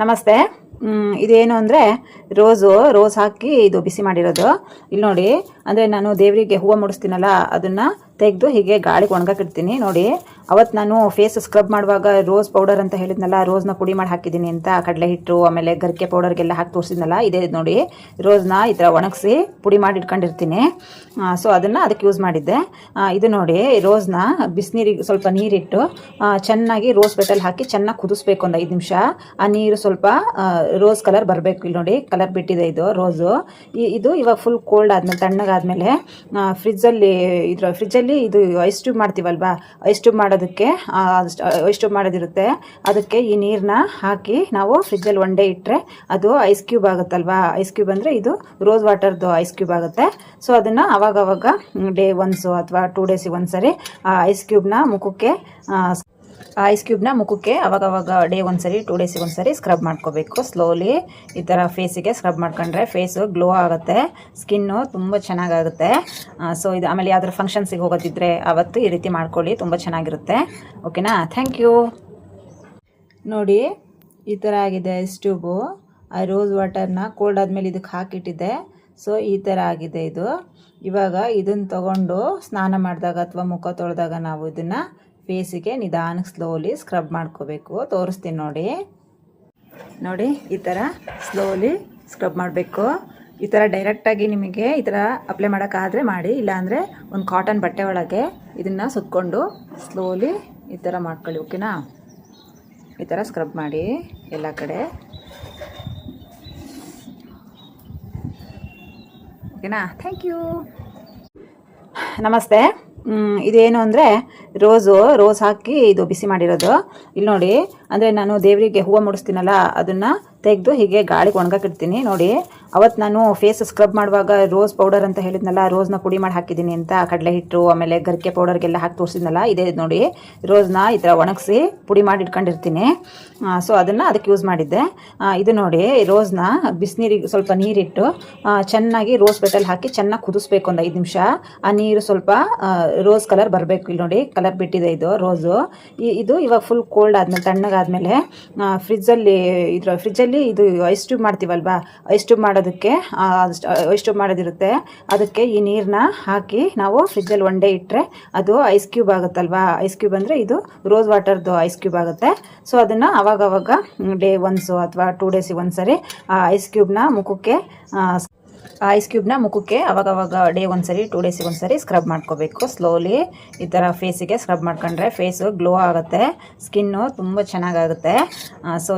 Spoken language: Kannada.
ನಮಸ್ತೆ. ಇದೇನು ಅಂದರೆ ರೋಸ್ ಹಾಕಿ ಇದು ಬಿಸಿ ಮಾಡಿರೋದು. ಇಲ್ಲಿ ನೋಡಿ, ಅಂದರೆ ನಾನು ದೇವರಿಗೆ ಹೂವು ಮುಡಿಸ್ತೀನಲ್ಲ, ಅದನ್ನು ತೆಗೆದು ಹೀಗೆ ಗಾಳಿಗೆ ಒಣಗಾಕಿಡ್ತೀನಿ. ನೋಡಿ, ಅವತ್ತು ನಾನು ಫೇಸ್ ಸ್ಕ್ರಬ್ ಮಾಡುವಾಗ ರೋಸ್ ಪೌಡರ್ ಅಂತ ಹೇಳಿದ್ನಲ್ಲ, ರೋಸ್ನ ಪುಡಿ ಮಾಡಿ ಹಾಕಿದ್ದೀನಿ ಅಂತ, ಕಡಲೆ ಹಿಟ್ಟು ಆಮೇಲೆ ಗರಿಕೆ ಪೌಡರ್ಗೆಲ್ಲ ಹಾಕಿ ತೋರಿಸಿದ್ನಲ್ಲ, ಇದೇ ನೋಡಿ, ರೋಸ್ನ ಈ ಥರ ಒಣಗಿಸಿ ಪುಡಿ ಮಾಡಿ ಇಟ್ಕೊಂಡಿರ್ತೀನಿ. ಸೊ ಅದನ್ನು ಅದಕ್ಕೆ ಯೂಸ್ ಮಾಡಿದ್ದೆ. ಇದು ನೋಡಿ, ರೋಸ್ನ ಬಿಸಿನೀರಿಗೆ ಸ್ವಲ್ಪ ನೀರಿಟ್ಟು ಚೆನ್ನಾಗಿ ರೋಸ್ ಬೆಟಲ್ ಹಾಕಿ ಚೆನ್ನಾಗಿ ಕುದಿಸ್ಬೇಕು ಒಂದು 5 ನಿಮಿಷ. ಆ ನೀರು ಸ್ವಲ್ಪ ರೋಸ್ ಕಲರ್ ಬರಬೇಕು. ಇಲ್ಲಿ ನೋಡಿ, ಕಲರ್ ಬಿಟ್ಟಿದೆ ಇದು ರೋಸು. ಇದು ಇವಾಗ ಫುಲ್ ಕೋಲ್ಡ್ ಆದಮೇಲೆ, ತಣ್ಣಗಾದ್ಮೇಲೆ ಫ್ರಿಜ್ಜಲ್ಲಿ ಇದು ಐಸ್ ಟ್ಯೂಬ್ ಮಾಡ್ತೀವಲ್ವಾ, ಐಸ್ ಟ್ಯೂಬ್ ಮಾಡೋದಕ್ಕೆ ಐಸ್ ಟ್ಯೂಬ್ ಮಾಡೋದಿರುತ್ತೆ. ಅದಕ್ಕೆ ಈ ನೀರನ್ನ ಹಾಕಿ ನಾವು ಫ್ರಿಜ್ಜಲ್ಲಿ 1 ಡೇ ಇಟ್ಟರೆ ಅದು ಐಸ್ ಕ್ಯೂಬ್ ಆಗುತ್ತಲ್ವಾ. ಐಸ್ ಕ್ಯೂಬ್ ಅಂದರೆ ಇದು ರೋಸ್ ವಾಟರ್ದು ಐಸ್ ಕ್ಯೂಬ್ ಆಗುತ್ತೆ. ಸೊ ಅದನ್ನು ಅವಾಗವಾಗ ಡೇ ಒನ್ಸು ಅಥವಾ 2 ಡೇಸಿಗೆ ಒಂದ್ಸರಿ ಐಸ್ ಕ್ಯೂಬ್ನ ಮುಖಕ್ಕೆ ಅವಾಗವಾಗ ಡೇ ಒಂದ್ಸರಿ 2 ಡೇಸಿಗೆ ಒಂದ್ಸರಿ ಸ್ಕ್ರಬ್ ಮಾಡ್ಕೋಬೇಕು. ಸ್ಲೋಲಿ ಈ ಥರ ಫೇಸಿಗೆ ಸ್ಕ್ರಬ್ ಮಾಡ್ಕೊಂಡ್ರೆ ಫೇಸು ಗ್ಲೋ ಆಗುತ್ತೆ, ಸ್ಕಿನ್ನು ತುಂಬ ಚೆನ್ನಾಗಾಗುತ್ತೆ. ಸೊ ಇದು ಆಮೇಲೆ ಯಾವ್ದಾದ್ರು ಫಂಕ್ಷನ್ಸಿಗೆ ಹೋಗೋದಿದ್ರೆ ಅವತ್ತು ಈ ರೀತಿ ಮಾಡ್ಕೊಳ್ಳಿ, ತುಂಬ ಚೆನ್ನಾಗಿರುತ್ತೆ. ಓಕೆನಾ? Thank you. ನೋಡಿ, ಈ ಥರ ಆಗಿದೆ ಐಸ್ ಟ್ಯೂಬು. ಆ ರೋಸ್ ವಾಟರ್ನ ಕೋಲ್ಡ್ ಆದಮೇಲೆ ಇದಕ್ಕೆ ಹಾಕಿಟ್ಟಿದ್ದೆ. ಸೊ ಈ ಥರ ಆಗಿದೆ ಇದು. ಇವಾಗ ಇದನ್ನು ತಗೊಂಡು ಸ್ನಾನ ಮಾಡಿದಾಗ ಅಥವಾ ಮುಖ ತೊಳೆದಾಗ ನಾವು ಇದನ್ನು ಫೇಸಿಗೆ ನಿಧಾನಕ್ಕೆ ಸ್ಲೋಲಿ ಸ್ಕ್ರಬ್ ಮಾಡ್ಕೋಬೇಕು. ತೋರಿಸ್ತೀನಿ ನೋಡಿ, ಈ ಥರ ಸ್ಲೋಲಿ ಸ್ಕ್ರಬ್ ಮಾಡಬೇಕು. ಈ ಥರ ಡೈರೆಕ್ಟಾಗಿ ನಿಮಗೆ ಈ ಥರ ಅಪ್ಲೈ ಮಾಡೋಕ್ಕಾದರೆ ಮಾಡಿ, ಇಲ್ಲಾಂದರೆ ಒಂದು ಕಾಟನ್ ಬಟ್ಟೆ ಒಳಗೆ ಇದನ್ನು ಸುತ್ಕೊಂಡು ಸ್ಲೋಲಿ ಈ ಥರ ಮಾಡ್ಕೊಳ್ಳಿ. ಓಕೆನಾ? ಈ ಥರ ಸ್ಕ್ರಬ್ ಮಾಡಿ ಎಲ್ಲ ಕಡೆ. ಓಕೆನಾ? Thank you. ನಮಸ್ತೆ. ಇದೇನು ಅಂದರೆ ರೋಸ್ ಹಾಕಿ ಇದು ಬಿಸಿ ಮಾಡಿರೋದು. ಇಲ್ಲಿ ನೋಡಿ, ಅಂದರೆ ನಾನು ದೇವರಿಗೆ ಹೂವು ಮುಡಿಸ್ತೀನಲ್ಲ, ಅದನ್ನು ತೆಗೆದು ಹೀಗೆ ಗಾಳಿಗೆ ಒಣಗಾಕಿಡ್ತೀನಿ. ನೋಡಿ, ಅವತ್ತು ನಾನು ಫೇಸ್ ಸ್ಕ್ರಬ್ ಮಾಡುವಾಗ ರೋಸ್ ಪೌಡರ್ ಅಂತ ಹೇಳಿದ್ನಲ್ಲ, ರೋಸ್ನ ಪುಡಿ ಮಾಡಿ ಹಾಕಿದ್ದೀನಿ ಅಂತ, ಕಡಲೆ ಹಿಟ್ಟು ಆಮೇಲೆ ಗರಿಕೆ ಪೌಡರ್ಗೆಲ್ಲ ಹಾಕಿ ತೋರಿಸಿದ್ನಲ್ಲ, ಇದೇ ನೋಡಿ, ರೋಸ್ನ ಈ ಥರ ಒಣಗಿಸಿ ಪುಡಿ ಮಾಡಿ ಇಟ್ಕೊಂಡಿರ್ತೀನಿ. ಸೊ ಅದನ್ನು ಅದಕ್ಕೆ ಯೂಸ್ ಮಾಡಿದ್ದೆ. ಇದು ನೋಡಿ, ರೋಸ್ನ ಬಿಸಿನೀರಿಗೆ ಸ್ವಲ್ಪ ನೀರಿಟ್ಟು ಚೆನ್ನಾಗಿ ರೋಸ್ ಬೆಟಲ್ ಹಾಕಿ ಚೆನ್ನಾಗಿ ಕುದಿಸ್ಬೇಕು ಒಂದು 5 ನಿಮಿಷ. ಆ ನೀರು ಸ್ವಲ್ಪ ರೋಸ್ ಕಲರ್ ಬರಬೇಕು. ಇಲ್ಲಿ ನೋಡಿ, ಕಲರ್ ಬಿಟ್ಟಿದೆ ಇದು ರೋಸು. ಇದು ಇವಾಗ ಫುಲ್ ಕೋಲ್ಡ್ ಆದಮೇಲೆ, ತಣ್ಣಗಾದ್ಮೇಲೆ ಫ್ರಿಜ್ಜಲ್ಲಿ ಇದು ಐಸ್ ಟ್ಯೂಬ್ ಮಾಡ್ತೀವಲ್ವಾ, ಐಸ್ ಟ್ಯೂಬ್ ಮಾಡೋದಕ್ಕೆ ಐಸ್ ಟ್ಯೂಬ್ ಮಾಡೋದಿರುತ್ತೆ. ಅದಕ್ಕೆ ಈ ನೀರನ್ನ ಹಾಕಿ ನಾವು ಫ್ರಿಜ್ಜಲ್ಲಿ 1 ಡೇ ಇಟ್ಟರೆ ಅದು ಐಸ್ ಕ್ಯೂಬ್ ಆಗುತ್ತಲ್ವಾ. ಐಸ್ ಕ್ಯೂಬ್ ಅಂದರೆ ಇದು ರೋಸ್ ವಾಟರ್ದು ಐಸ್ ಕ್ಯೂಬ್ ಆಗುತ್ತೆ. ಸೊ ಅದನ್ನು ಅವಾಗವಾಗ ಡೇ ಒನ್ಸು ಅಥವಾ 2 ಡೇಸಿಗೆ ಒಂದ್ಸರಿ ಐಸ್ ಕ್ಯೂಬ್ನ ಮುಖಕ್ಕೆ ಅವಾಗವಾಗ ಡೇ ಒಂದ್ಸರಿ 2 ಡೇಸಿಗೆ ಒಂದ್ಸರಿ ಸ್ಕ್ರಬ್ ಮಾಡ್ಕೋಬೇಕು. ಸ್ಲೋಲಿ ಈ ಥರ ಫೇಸಿಗೆ ಸ್ಕ್ರಬ್ ಮಾಡ್ಕೊಂಡ್ರೆ ಫೇಸು ಗ್ಲೋ ಆಗುತ್ತೆ, ಸ್ಕಿನ್ನು ತುಂಬ ಚೆನ್ನಾಗಾಗುತ್ತೆ. ಸೊ